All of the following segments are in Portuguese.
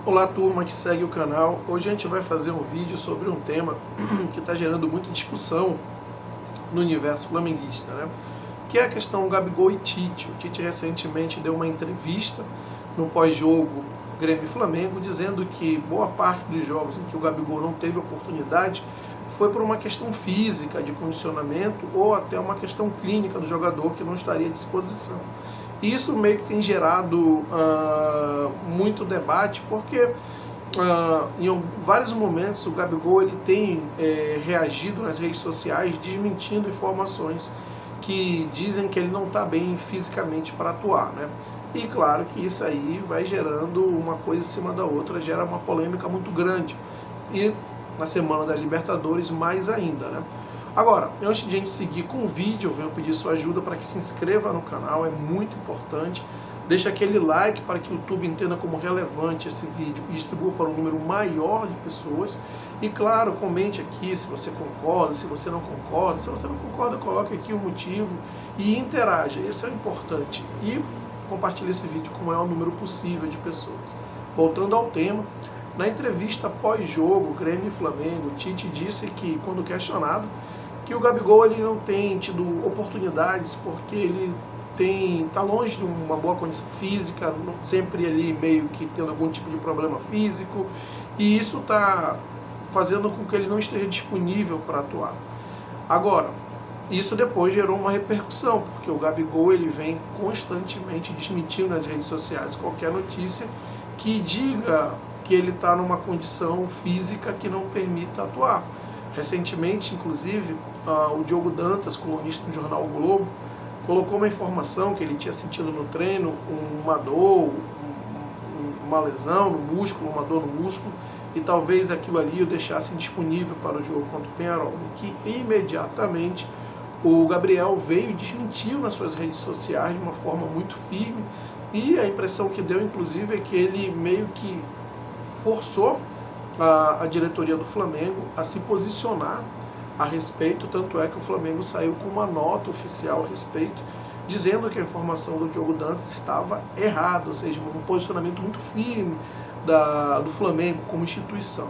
Olá turma que segue o canal, hoje a gente vai fazer um vídeo sobre um tema que está gerando muita discussão no universo flamenguista, né? Que é a questão Gabigol e Tite. O Tite recentemente deu uma entrevista no pós-jogo Grêmio e Flamengo, dizendo que boa parte dos jogos em que o Gabigol não teve oportunidade foi por uma questão física, de condicionamento, ou até uma questão clínica do jogador que não estaria à disposição. E isso meio que tem gerado muito debate, porque em vários momentos o Gabigol ele tem reagido nas redes sociais desmentindo informações que dizem que ele não está bem fisicamente para atuar, né? E claro que isso aí vai gerando uma coisa em cima da outra, gera uma polêmica muito grande. E na semana da Libertadores mais ainda, né? Agora, antes de a gente seguir com o vídeo, eu venho pedir sua ajuda para que se inscreva no canal, é muito importante. Deixa aquele like para que o YouTube entenda como relevante esse vídeo e distribua para um número maior de pessoas. E claro, comente aqui se você concorda, se você não concorda. Se você não concorda, coloque aqui o motivo e interaja, isso é importante. E compartilhe esse vídeo com o maior número possível de pessoas. Voltando ao tema, na entrevista pós-jogo, Grêmio e Flamengo, Tite disse que, quando questionado, que o Gabigol ele não tem tido oportunidades porque ele está longe de uma boa condição física, sempre ali meio que tendo algum tipo de problema físico, e isso está fazendo com que ele não esteja disponível para atuar. Agora, isso depois gerou uma repercussão, porque o Gabigol ele vem constantemente desmentindo nas redes sociais qualquer notícia que diga que ele está numa condição física que não permita atuar. Recentemente, inclusive, o Diogo Dantas, colunista do jornal o Globo, colocou uma informação que ele tinha sentido no treino uma dor, uma lesão no músculo, uma dor no músculo, e talvez aquilo ali o deixasse indisponível para o jogo contra o Peñarol, que imediatamente o Gabriel veio e desmentiu nas suas redes sociais de uma forma muito firme, e a impressão que deu, inclusive, é que ele meio que forçou a diretoria do Flamengo a se posicionar a respeito, tanto é que o Flamengo saiu com uma nota oficial a respeito, dizendo que a informação do Diogo Dantas estava errada, ou seja, um posicionamento muito firme do Flamengo como instituição.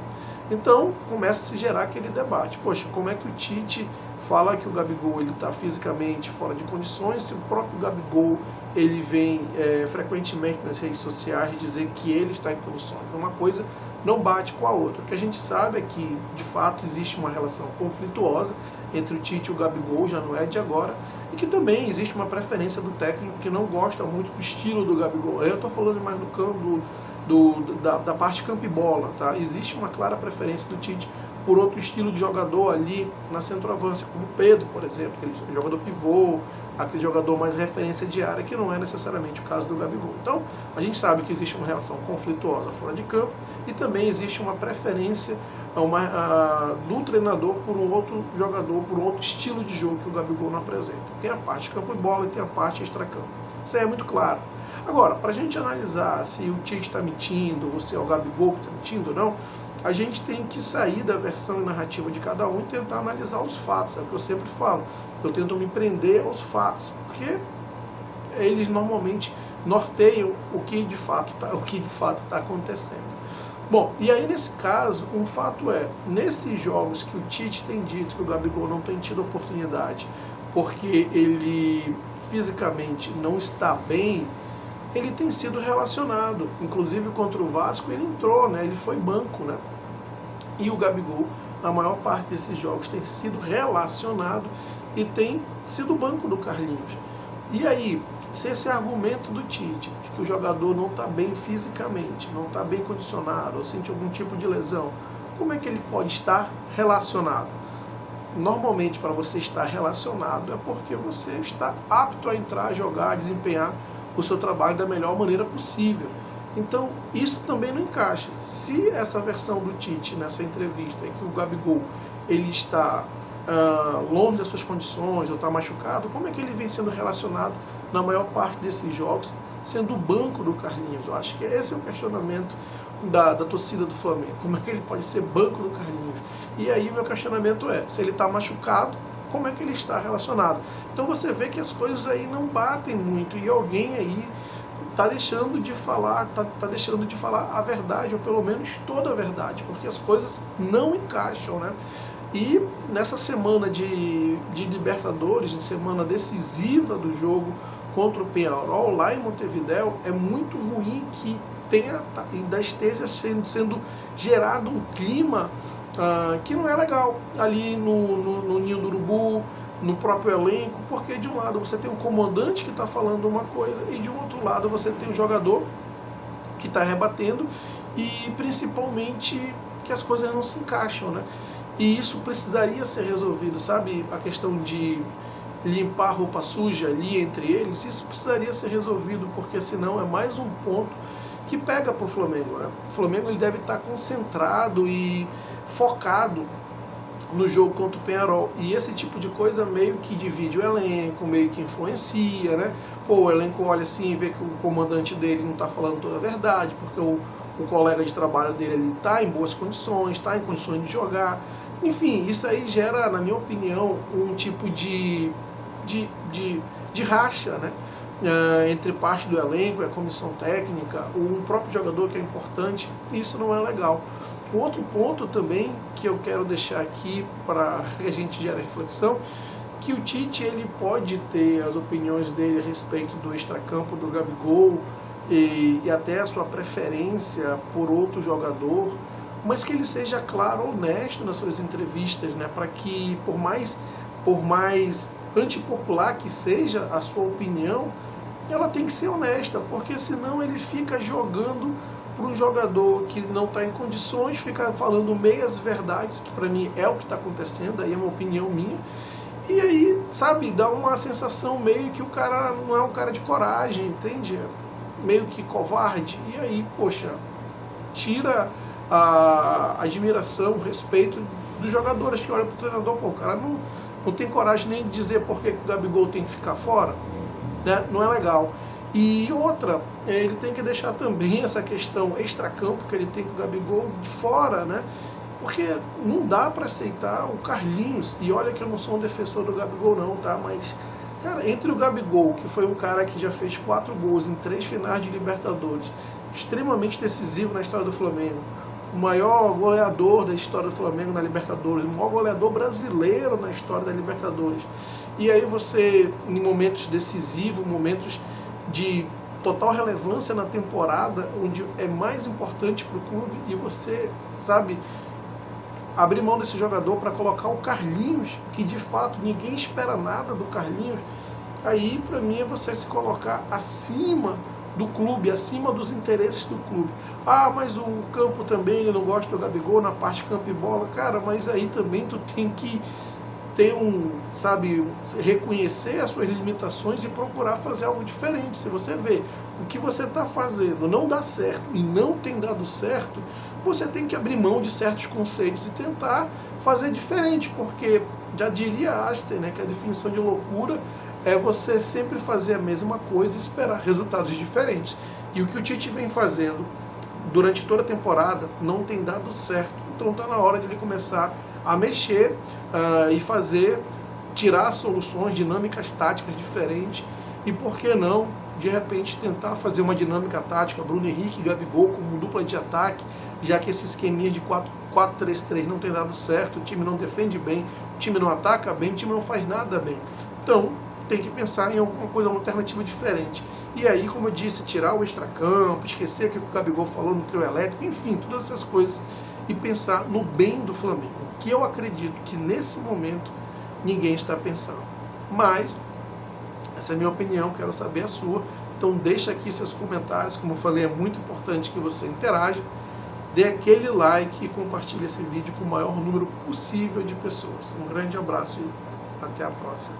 Então começa a se gerar aquele debate, poxa, como é que o Tite fala que o Gabigol está fisicamente fora de condições, se o próprio Gabigol ele vem frequentemente nas redes sociais dizer que ele está em condições. Uma coisa não bate com a outra. O que a gente sabe é que, de fato, existe uma relação conflituosa entre o Tite e o Gabigol, já não é de agora, e que também existe uma preferência do técnico que não gosta muito do estilo do Gabigol. Eu estou falando mais do campo, da parte campo e bola, tá? Existe uma clara preferência do Tite por outro estilo de jogador ali na centroavância, como o Pedro, por exemplo, aquele jogador pivô, aquele jogador mais referência de área, que não é necessariamente o caso do Gabigol. Então, a gente sabe que existe uma relação conflituosa fora de campo e também existe uma preferência do treinador por um outro jogador, por um outro estilo de jogo que o Gabigol não apresenta. Tem a parte campo e bola e tem a parte extracampo. Isso aí é muito claro. Agora, para a gente analisar se o Tite está mentindo ou se é o Gabigol que está mentindo ou não, a gente tem que sair da versão e narrativa de cada um e tentar analisar os fatos. É o que eu sempre falo. Eu tento me prender aos fatos, porque eles normalmente norteiam o que de fato está acontecendo. Bom, e aí nesse caso, um fato é, nesses jogos que o Tite tem dito que o Gabigol não tem tido oportunidade, porque ele fisicamente não está bem, ele tem sido relacionado, inclusive contra o Vasco ele entrou, né? Ele foi banco, né? E o Gabigol, na maior parte desses jogos, tem sido relacionado e tem sido banco do Carlinhos. E aí, se esse argumento do Tite, de que o jogador não está bem fisicamente, não está bem condicionado, ou sente algum tipo de lesão, como é que ele pode estar relacionado? Normalmente, para você estar relacionado, é porque você está apto a entrar, jogar, desempenhar o seu trabalho da melhor maneira possível. Então, isso também não encaixa. Se essa versão do Tite, nessa entrevista, é que o Gabigol ele está longe das suas condições ou está machucado, como é que ele vem sendo relacionado na maior parte desses jogos, sendo o banco do Carlinhos? Eu acho que esse é o questionamento da torcida do Flamengo. Como é que ele pode ser banco do Carlinhos? E aí meu questionamento é, se ele está machucado, como é que ele está relacionado? Então você vê que as coisas aí não batem muito, e alguém aí tá deixando de falar, tá deixando de falar a verdade, ou pelo menos toda a verdade, porque as coisas não encaixam, né? E nessa semana de Libertadores, de semana decisiva do jogo contra o Peñarol, lá em Montevidéu, é muito ruim que ainda esteja sendo gerado um clima que não é legal ali no Ninho do Urubu, no próprio elenco, porque de um lado você tem um comandante que está falando uma coisa e de um outro lado você tem um jogador que está rebatendo e principalmente que as coisas não se encaixam, né? E isso precisaria ser resolvido, sabe? A questão de limpar a roupa suja ali entre eles, isso precisaria ser resolvido, porque senão é mais um ponto que pega para o Flamengo, né? O Flamengo ele deve estar concentrado e focado no jogo contra o Peñarol, e esse tipo de coisa meio que divide o elenco, meio que influencia, né? Pô, o elenco olha assim e vê que o comandante dele não está falando toda a verdade, porque o colega de trabalho dele ali está em boas condições, está em condições de jogar. Enfim, isso aí gera, na minha opinião, um tipo de racha, né? Entre parte do elenco, a comissão técnica, o próprio jogador que é importante, isso não é legal. O outro ponto também que eu quero deixar aqui para a gente gerar reflexão, que o Tite ele pode ter as opiniões dele a respeito do extracampo do Gabigol e até a sua preferência por outro jogador, mas que ele seja claro, honesto nas suas entrevistas, né, para que por mais antipopular que seja a sua opinião, ela tem que ser honesta, porque senão ele fica jogando para um jogador que não está em condições, ficar falando meias verdades, que para mim é o que está acontecendo, aí é uma opinião minha, e aí, sabe, dá uma sensação meio que o cara não é um cara de coragem, entende? Meio que covarde, e aí, poxa, tira a admiração, o respeito dos jogadores que olham para o treinador, pô, o cara não tem coragem nem de dizer por que o Gabigol tem que ficar fora, né? Não é legal. E outra, ele tem que deixar também essa questão extracampo que ele tem com o Gabigol de fora, né? Porque não dá para aceitar o Carlinhos, e olha que eu não sou um defensor do Gabigol não, tá? Mas, cara, entre o Gabigol, que foi um cara que já fez 4 gols em 3 finais de Libertadores, extremamente decisivo na história do Flamengo, o maior goleador da história do Flamengo na Libertadores, o maior goleador brasileiro na história da Libertadores, e aí você, em momentos decisivos, momentos de total relevância na temporada, onde é mais importante para o clube, e você, sabe, abrir mão desse jogador para colocar o Carlinhos, que de fato ninguém espera nada do Carlinhos, aí para mim é você se colocar acima do clube, acima dos interesses do clube. Ah, mas o campo também, ele não gosta do Gabigol na parte campo e bola. Cara, mas aí também tu tem que ter reconhecer as suas limitações e procurar fazer algo diferente. Se você vê o que você está fazendo não dá certo e não tem dado certo, você tem que abrir mão de certos conceitos e tentar fazer diferente, porque já diria Einstein, né, que a definição de loucura é você sempre fazer a mesma coisa e esperar resultados diferentes. E o que o Tite vem fazendo durante toda a temporada não tem dado certo. Então está na hora de ele começar a mexer e tirar soluções, dinâmicas táticas diferentes, e por que não, de repente, tentar fazer uma dinâmica tática, Bruno Henrique e Gabigol como dupla de ataque, já que esse esqueminha de 4-3-3 não tem dado certo, o time não defende bem, o time não ataca bem, o time não faz nada bem. Então, tem que pensar em alguma coisa, uma alternativa diferente. E aí, como eu disse, tirar o extracampo, esquecer o que o Gabigol falou no trio elétrico, enfim, todas essas coisas, e pensar no bem do Flamengo, que eu acredito que nesse momento ninguém está pensando. Mas essa é a minha opinião, quero saber a sua. Então deixa aqui seus comentários, como eu falei, é muito importante que você interaja, dê aquele like e compartilhe esse vídeo com o maior número possível de pessoas. Um grande abraço e até a próxima.